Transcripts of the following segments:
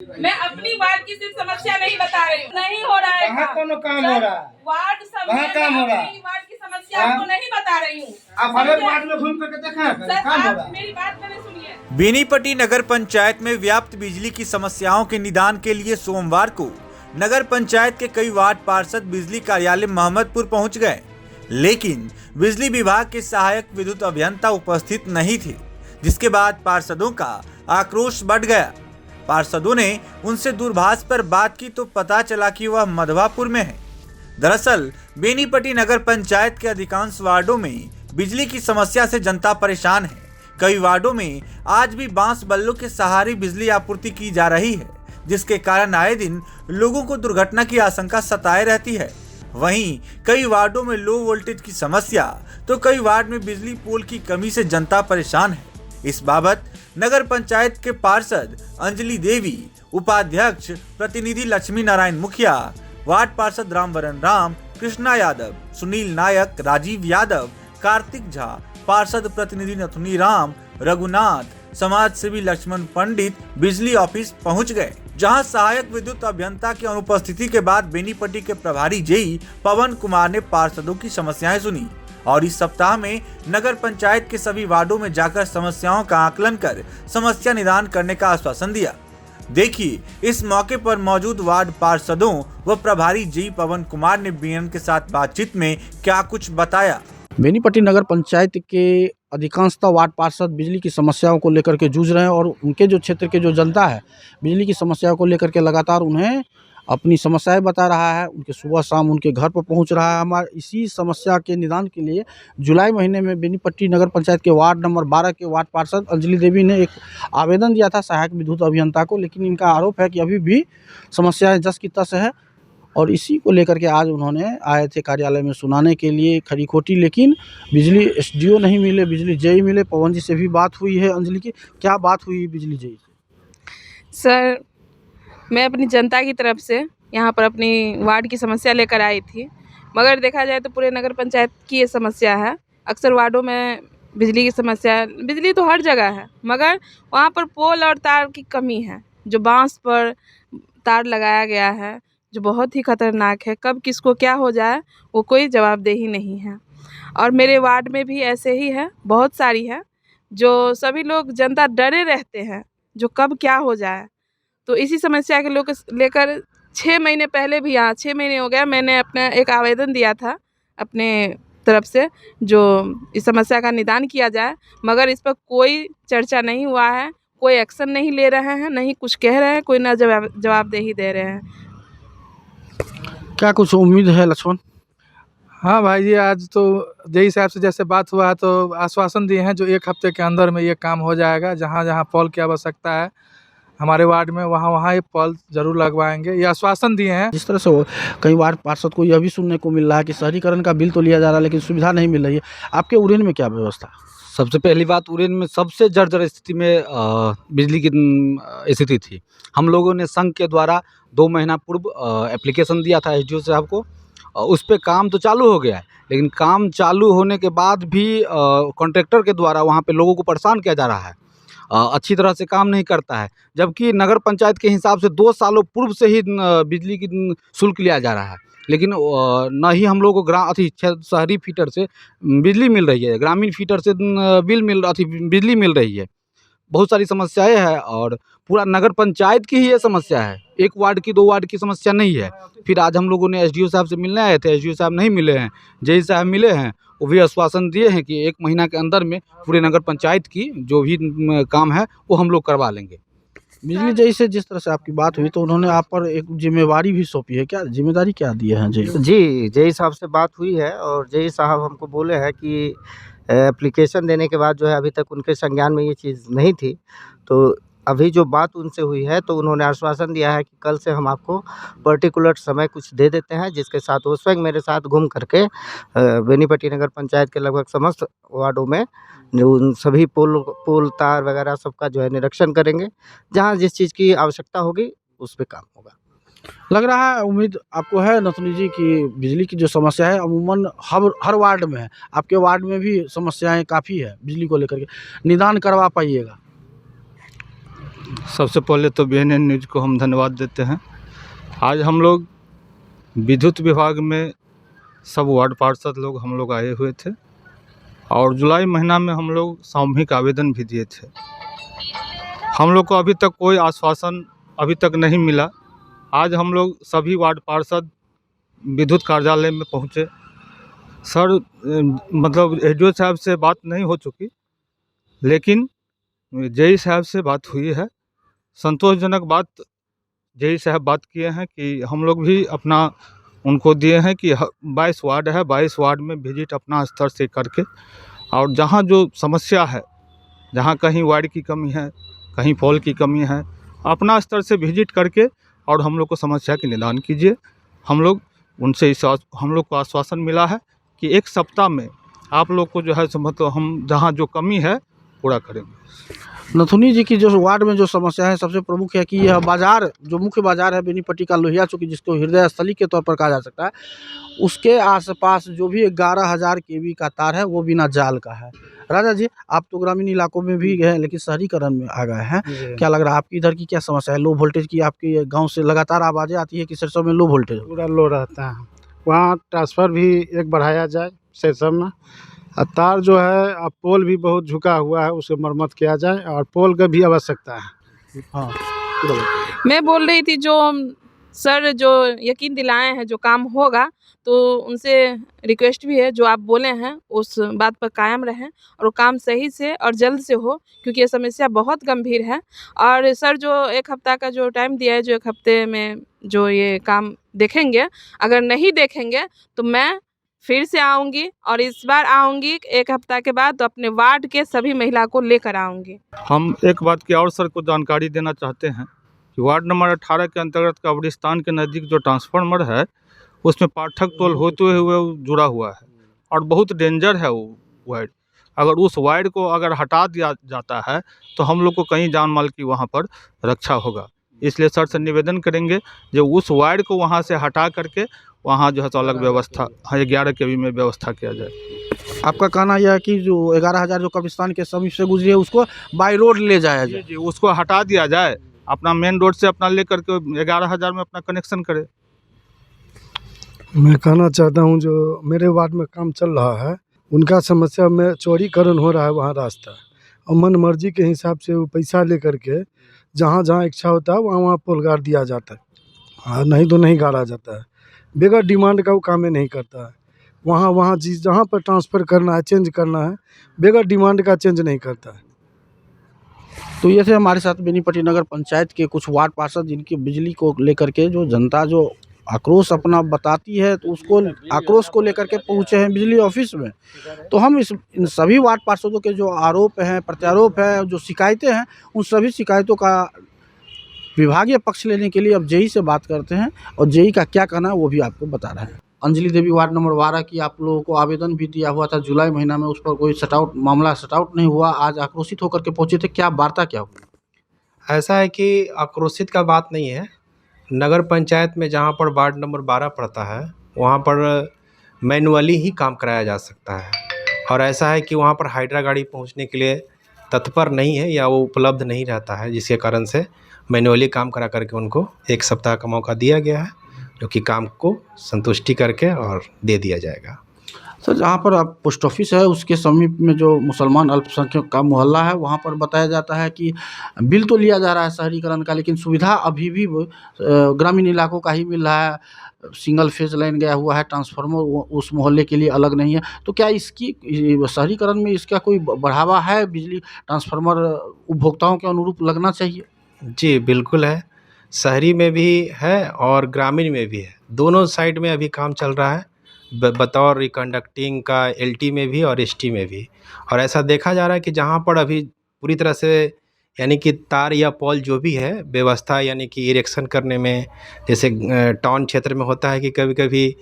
मैं अपनी वार्ड की सिर्फ समस्या नहीं बता रही हूँ, नहीं हो रहा है कहाँ कोनो काम हो रहा है? वार्ड सब कहाँ काम हो रहा है? अपनी वार्ड की समस्या आपको नहीं बता रही हूँ। आप अलग वार्ड में घूम करके देखा सर काम हो आप रहा है? मेरी बात पहले सुनिए। बेनीपट्टी नगर पंचायत में व्याप्त बिजली की समस्याओं के निदान के लिए सोमवार को नगर पंचायत के कई वार्ड पार्षद बिजली कार्यालय मोहम्मदपुर पहुंच गए, लेकिन बिजली विभाग के सहायक विद्युत अभियंता उपस्थित नहीं थे, जिसके बाद पार्षदों का आक्रोश बढ़ गया। पार्षदों ने उनसे दूरभाष पर बात की तो पता चला कि वह मधवापुर में है। दरअसल बेनीपट्टी नगर पंचायत के अधिकांश वार्डों में बिजली की समस्या से जनता परेशान है। कई वार्डों में आज भी बांस बल्लों के सहारे बिजली आपूर्ति की जा रही है, जिसके कारण आए दिन लोगों को दुर्घटना की आशंका सताए रहती है। वहीं कई वार्डों में लो वोल्टेज की समस्या तो कई वार्ड में बिजली पोल की कमी से जनता परेशान है। इस बाबत नगर पंचायत के पार्षद अंजलि देवी, उपाध्यक्ष प्रतिनिधि लक्ष्मी नारायण मुखिया, वार्ड पार्षद रामवरण राम, कृष्णा यादव, सुनील नायक, राजीव यादव, कार्तिक झा, पार्षद प्रतिनिधि नथुनी राम, रघुनाथ, समाज सेवी लक्ष्मण पंडित बिजली ऑफिस पहुंच गए, जहां सहायक विद्युत अभियंता की अनुपस्थिति के बाद बेनीपट्टी के प्रभारी जेई पवन कुमार ने पार्षदों की समस्याएं सुनी और इस सप्ताह में नगर पंचायत के सभी वार्डों में जाकर समस्याओं का आकलन कर समस्या निदान करने का आश्वासन दिया। देखिए इस मौके पर मौजूद वार्ड पार्षदों व प्रभारी जेई पवन कुमार ने बीएन के साथ बातचीत में क्या कुछ बताया। बेनीपट्टी नगर पंचायत के अधिकांशतः वार्ड पार्षद बिजली की समस्याओं को लेकर के जूझ रहे हैं और उनके जो क्षेत्र के जो जनता है बिजली की समस्याओं को लेकर के लगातार उन्हें अपनी समस्याएं बता रहा है। उनके सुबह शाम उनके घर पर पहुंच रहा है। हमारे इसी समस्या के निदान के लिए जुलाई महीने में बेनीपट्टी नगर पंचायत के वार्ड नंबर 12 के वार्ड पार्षद अंजलि देवी ने एक आवेदन दिया था सहायक विद्युत अभियंता को, लेकिन इनका आरोप है कि अभी भी समस्याएँ जस की तस है और इसी को लेकर के आज उन्होंने आए थे कार्यालय में सुनाने के लिए खरी खोटी, लेकिन बिजली एसडीओ नहीं मिले, बिजली जेई मिले। पवन जी से भी बात हुई है। अंजलि की क्या बात हुई बिजली जेई से? सर मैं अपनी जनता की तरफ से यहाँ पर अपनी वार्ड की समस्या लेकर आई थी, मगर देखा जाए तो पूरे नगर पंचायत की ये समस्या है। अक्सर वार्डों में बिजली की समस्या है, बिजली तो हर जगह है, मगर वहाँ पर पोल और तार की कमी है। जो बांस पर तार लगाया गया है जो बहुत ही खतरनाक है, कब किसको क्या हो जाए वो कोई जवाबदेही नहीं है। और मेरे वार्ड में भी ऐसे ही है, बहुत सारी है, जो सभी लोग जनता डरे रहते हैं जो कब क्या हो जाए। तो इसी समस्या के लोग लेकर 6 महीने पहले भी, यहाँ 6 महीने हो गया, मैंने अपना एक आवेदन दिया था अपने तरफ से जो इस समस्या का निदान किया जाए, मगर इस पर कोई चर्चा नहीं हुआ है, कोई एक्शन नहीं ले रहे हैं, नहीं कुछ कह रहे हैं, कोई ना जवाबदेही दे रहे हैं। क्या कुछ उम्मीद है लक्ष्मण? हाँ भाई जी, आज तो जेई साहब से जैसे बात हुआ है तो आश्वासन दिए हैं जो 1 हफ्ते के अंदर में ये काम हो जाएगा। जहाँ जहाँ पोल की आवश्यकता है हमारे वार्ड में वहाँ ये पोल जरूर लगवाएंगे, ये आश्वासन दिए हैं। जिस तरह से कई वार्ड पार्षद को यह भी सुनने को मिल रहा है कि शहरीकरण का बिल तो लिया जा रहा है लेकिन सुविधा नहीं मिल रही है। आपके उड़ीन में क्या व्यवस्था? सबसे पहली बात, उड़ीन में सबसे जर्जर स्थिति में बिजली की स्थिति थी। हम लोगों ने संघ के द्वारा 2 महीना पूर्व एप्लीकेशन दिया था एसडीओ साहब को। उस पे काम तो चालू हो गया है, लेकिन काम चालू होने के बाद भी कॉन्ट्रैक्टर के द्वारा वहाँ पे लोगों को परेशान किया जा रहा है, अच्छी तरह से काम नहीं करता है। जबकि नगर पंचायत के हिसाब से 2 सालों पूर्व से ही बिजली की शुल्क लिया जा रहा है, लेकिन न ही हम लोग को शहरी फीटर से बिजली मिल रही है, ग्रामीण फीटर से बिजली मिल रही है। बहुत सारी समस्याएं हैं और पूरा नगर पंचायत की ही ये समस्या है, 1 वार्ड की 2 वार्ड की समस्या नहीं है। फिर आज हम लोगों ने एसडीओ साहब से मिलने आए थे, एसडीओ साहब नहीं मिले हैं, जेई साहब मिले हैं। वो भी आश्वासन दिए हैं कि 1 महीना के अंदर में पूरे नगर पंचायत की जो भी काम है वो हम लोग करवा लेंगे। बिजली जेई से जिस तरह से आपकी बात हुई तो उन्होंने आप पर एक जिम्मेवारी भी सौंपी है, क्या जिम्मेदारी क्या दी है जेई? जी, जेई साहब से बात हुई है और जेई साहब हमको बोले हैं कि एप्लीकेशन देने के बाद जो है अभी तक उनके संज्ञान में ये चीज़ नहीं थी। तो अभी जो बात उनसे हुई है तो उन्होंने आश्वासन दिया है कि कल से हम आपको पर्टिकुलर समय कुछ दे देते हैं, जिसके साथ वो स्वयं मेरे साथ घूम करके बेनीपट्टी नगर पंचायत के लगभग समस्त वार्डों में उन सभी पोल तार वगैरह सबका जो है निरीक्षण करेंगे। जहाँ जिस चीज़ की आवश्यकता होगी उस पे काम होगा। लग रहा है, उम्मीद आपको है नथुनी जी की बिजली की जो समस्या है अमूमन हर वार्ड में है, आपके वार्ड में भी समस्याएं काफ़ी है बिजली को लेकर के, निदान करवा पाइएगा? सबसे पहले तो BNN न्यूज़ को हम धन्यवाद देते हैं। आज हम लोग विद्युत विभाग में सब वार्ड पार्षद लोग हम लोग आए हुए थे और जुलाई महीना में हम लोग सामूहिक आवेदन भी दिए थे। हम लोग को अभी तक कोई आश्वासन अभी तक नहीं मिला। आज हम लोग सभी वार्ड पार्षद विद्युत कार्यालय में पहुँचे। सर मतलब एडीओ साहब से बात नहीं हो चुकी, लेकिन जेई साहब से बात हुई है। संतोषजनक बात जेई साहब बात किए हैं कि हम लोग भी अपना उनको दिए हैं कि 22 वार्ड है, 22 वार्ड में विजिट अपना स्तर से करके और जहाँ जो समस्या है, जहाँ कहीं वायर की कमी है, कहीं पोल की कमी है, अपना स्तर से विजिट करके और हम लोग को समस्या के निदान कीजिए। हम लोग उनसे हम लोग को आश्वासन मिला है कि 1 सप्ताह में आप लोग को जो है मतलब हम जहाँ जो कमी है पूरा करेंगे। नथुनी जी की जो वार्ड में जो समस्या है सबसे प्रमुख है कि यह बाजार जो मुख्य बाजार है बेनीपट्टी का लोहिया चौकी, जिसको हृदय स्थली के तौर पर कहा जा सकता है, उसके आसपास जो भी 11,000 kV का तार है वो बिना जाल का है। राजा जी, आप तो ग्रामीण इलाकों में भी गए लेकिन शहरीकरण में आ गए हैं, क्या लग रहा है आपकी इधर की क्या समस्या है? लो वोल्टेज की आपके गाँव से लगातार आवाज़ें आती है कि सरसों में लो वोल्टेज? पूरा लो रहता है। वहाँ ट्रांसफ़र भी एक बढ़ाया जाए सरसों में। तार जो है अब पोल भी बहुत झुका हुआ है, उसे मरम्मत किया जाए और पोल का भी आवश्यकता है। हाँ, मैं बोल रही थी जो सर जो यकीन दिलाए हैं जो काम होगा, तो उनसे रिक्वेस्ट भी है जो आप बोले हैं उस बात पर कायम रहें और वो काम सही से और जल्द से हो, क्योंकि ये समस्या बहुत गंभीर है। और सर जो 1 हफ्ता का जो टाइम दिया है, जो 1 हफ्ते में जो ये काम देखेंगे, अगर नहीं देखेंगे तो मैं फिर से आऊँगी और इस बार आऊँगी 1 हफ्ता के बाद तो अपने वार्ड के सभी महिला को लेकर आऊँगी। हम एक बात की और सर को जानकारी देना चाहते हैं कि वार्ड नंबर 18 के अंतर्गत कब्रिस्तान के नज़दीक जो ट्रांसफार्मर है उसमें पाठक टोल होते हुए वो जुड़ा हुआ है और बहुत डेंजर है वो वायर। अगर उस वायर को अगर हटा दिया जाता है तो हम लोग को कहीं जान माल की वहाँ पर रक्षा होगा। इसलिए सर से निवेदन करेंगे जो उस वायर को वहाँ से हटा करके वहाँ जो है तो अलग व्यवस्था 11 kV में व्यवस्था किया जाए। आपका कहना यह है कि जो 11,000 जो कब्रिस्तान के समीप से गुजरी है उसको बाई रोड ले जाया जाए? जी, उसको हटा दिया जाए, अपना मेन रोड से अपना ले करके 11,000 में अपना कनेक्शन करे। मैं कहना चाहता हूँ जो मेरे वार्ड में काम चल रहा है, उनका समस्या में चौड़ीकरण हो रहा है वहाँ रास्ता, और मन मर्जी के हिसाब से वो पैसा ले करके जहाँ जहाँ इच्छा होता है वहाँ वहाँ पोल गाड़ दिया जाता है। हाँ, नहीं तो नहीं गाड़ा जाता है। बगैर डिमांड का वो काम नहीं करता है। वहाँ वहाँ जिस जहाँ पर ट्रांसफ़र करना है, चेंज करना है, बगैर डिमांड का चेंज नहीं करता है। तो ये थे हमारे साथ बेनीपट्टी नगर पंचायत के कुछ वार्ड पार्षद, जिनकी बिजली को लेकर के जो जनता जो आक्रोश अपना बताती है, तो उसको आक्रोश को लेकर के पहुँचे हैं बिजली ऑफिस में। तो हम इन सभी वार्ड पार्षदों के जो आरोप हैं, प्रत्यारोप है, जो शिकायतें हैं, उन सभी शिकायतों का विभागीय पक्ष लेने के लिए अब जेई से बात करते हैं और जेई का क्या कहना है वो भी आपको बता रहे हैं। अंजलि देवी वार्ड नंबर 12 की आप लोगों को आवेदन भी दिया हुआ था जुलाई महीना में, उस पर कोई मामला सटाउट नहीं हुआ, आज आक्रोशित होकर के पहुंचे थे, क्या वार्ता क्या हुई? ऐसा है कि आक्रोशित का बात नहीं है। नगर पंचायत में जहाँ पर वार्ड नंबर 12 पड़ता है वहाँ पर मैनुअली ही काम कराया जा सकता है, और ऐसा है कि वहाँ पर हाइड्रा गाड़ी पहुँचने के लिए तत्पर नहीं है या वो उपलब्ध नहीं रहता है, जिसके कारण से मैनुअली काम करा करके उनको 1 सप्ताह का मौका दिया गया है, जो कि काम को संतुष्टि करके और दे दिया जाएगा। सर, जहाँ पर आप पोस्ट ऑफिस है उसके समीप में जो मुसलमान अल्पसंख्यक का मोहल्ला है, वहाँ पर बताया जाता है कि बिल तो लिया जा रहा है शहरीकरण का, लेकिन सुविधा अभी भी ग्रामीण इलाकों का ही मिल रहा है। सिंगल फेज लाइन गया हुआ है, ट्रांसफार्मर उस मोहल्ले के लिए अलग नहीं है। तो क्या इसकी शहरीकरण में इसका कोई बढ़ावा है? बिजली ट्रांसफार्मर उपभोक्ताओं के अनुरूप लगना चाहिए? जी बिल्कुल है, शहरी में भी है और ग्रामीण में भी है, दोनों साइड में अभी काम चल रहा है, बतौर रिकंडक्टिंग का एलटी में भी और एसटी में भी। और ऐसा देखा जा रहा है कि जहाँ पर अभी पूरी तरह से यानी कि तार या पोल जो भी है व्यवस्था यानी कि इरेक्शन करने में, जैसे टाउन क्षेत्र में होता है कि कभी कभी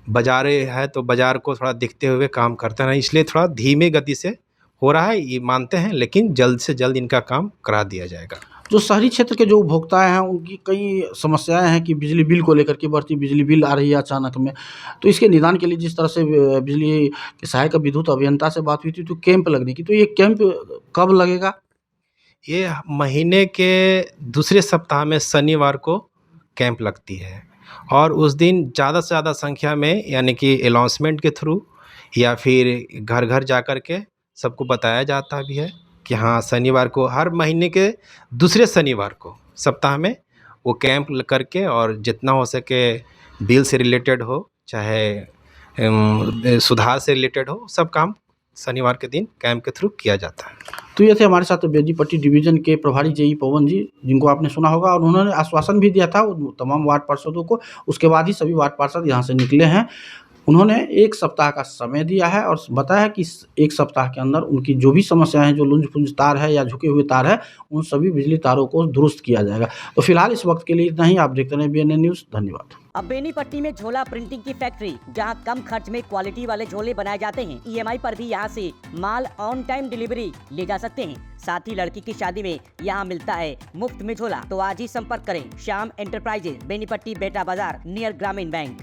बाज़ारें है तो बाज़ार को थोड़ा दिखते हुए काम करते हैं, इसलिए थोड़ा धीमे गति से हो रहा है, ये मानते हैं, लेकिन जल्द से जल्द इनका काम करा दिया जाएगा। जो शहरी क्षेत्र के जो उपभोक्ता हैं उनकी कई समस्याएं हैं कि बिजली बिल को लेकर के बढ़ती बिजली बिल आ रही है अचानक में, तो इसके निदान के लिए जिस तरह से बिजली के सहायक विद्युत अभियंता से बात हुई थी तो कैंप लगने की, तो ये कैंप कब लगेगा? ये महीने के दूसरे सप्ताह में शनिवार को कैंप लगती है और उस दिन ज़्यादा से ज़्यादा संख्या में यानी कि अनाउंसमेंट के थ्रू या फिर घर घर जा कर के सबको बताया जाता भी है कि हाँ शनिवार को, हर महीने के दूसरे शनिवार को सप्ताह में वो कैंप करके और जितना हो सके बिल से रिलेटेड हो चाहे सुधार से रिलेटेड हो, सब काम शनिवार के दिन कैंप के थ्रू किया जाता है। तो ये थे हमारे साथ बेनीपट्टी डिवीज़न के प्रभारी जेई पवन जी, जिनको आपने सुना होगा, और उन्होंने आश्वासन भी दिया था तमाम वार्ड पार्षदों को। उसके बाद ही सभी वार्ड पार्षद यहाँ से निकले हैं। उन्होंने 1 सप्ताह का समय दिया है और बताया कि इस 1 सप्ताह के अंदर उनकी जो भी समस्याएं हैं, जो लुंज-पुंज तार है या झुके हुए तार है, उन सभी बिजली तारों को दुरुस्त किया जाएगा। तो फिलहाल इस वक्त के लिए इतना ही। आप देखते रहें BNN न्यूज़। धन्यवाद। अब बेनीपट्टी में झोला प्रिंटिंग की फैक्ट्री, जहां कम खर्च में क्वालिटी वाले झोले बनाए जाते हैं। EMI पर भी यहां से माल ऑन टाइम डिलीवरी ले जा सकते हैं। साथ ही लड़की की शादी में यहां मिलता है मुफ्त में झोला। तो आज ही संपर्क करें श्याम एंटरप्राइजेज, बेनीपट्टी, बेटा बाजार, नियर ग्रामीण बैंक।